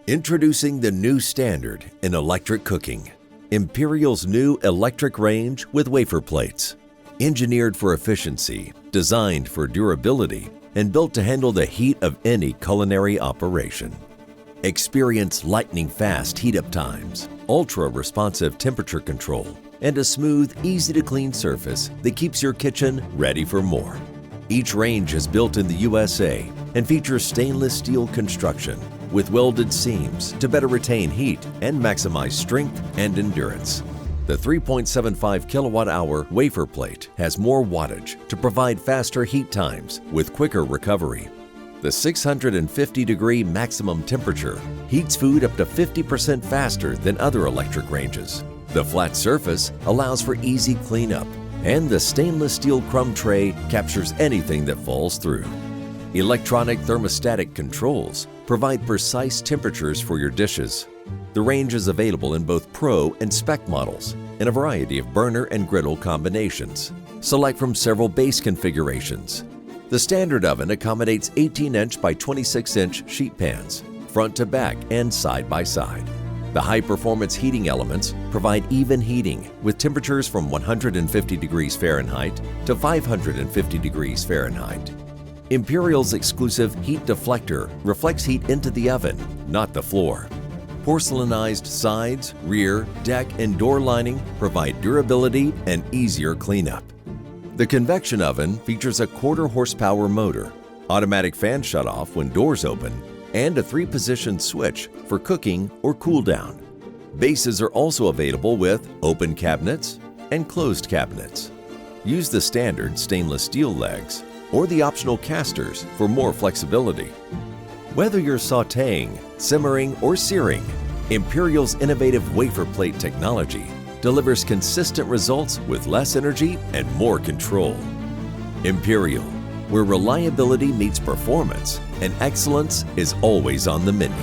Introducing the new standard in electric cooking. Imperial's new electric range with wafer plates. Engineered for efficiency, designed for durability, and built to handle the heat of any culinary operation. Experience lightning-fast heat-up times, ultra-responsive temperature control, and a smooth, easy-to-clean surface that keeps your kitchen ready for more. Each range is built in the USA and features stainless steel construction with welded seams to better retain heat and maximize strength and endurance. The 3.75 kilowatt-hour wafer plate has more wattage to provide faster heat times with quicker recovery. The 650-degree maximum temperature heats food up to 50% faster than other electric ranges. The flat surface allows for easy cleanup, and the stainless steel crumb tray captures anything that falls through. Electronic thermostatic controls provide precise temperatures for your dishes. The range is available in both Pro and Spec models in a variety of burner and griddle combinations. Select from several base configurations. The standard oven accommodates 18-inch by 26-inch sheet pans, front to back and side by side. The high-performance heating elements provide even heating with temperatures from 150 degrees Fahrenheit to 550 degrees Fahrenheit. Imperial's exclusive heat deflector reflects heat into the oven, not the floor. Porcelainized sides, rear, deck, and door lining provide durability and easier cleanup. The convection oven features a 1/4 horsepower motor, automatic fan shutoff when doors open, and a 3-position switch for cooking or cool down. Bases are also available with open cabinets and closed cabinets. Use the standard stainless steel legs or the optional casters for more flexibility. Whether you're sautéing, simmering, or searing, Imperial's innovative wafer plate technology delivers consistent results with less energy and more control. Imperial, where reliability meets performance and excellence is always on the menu.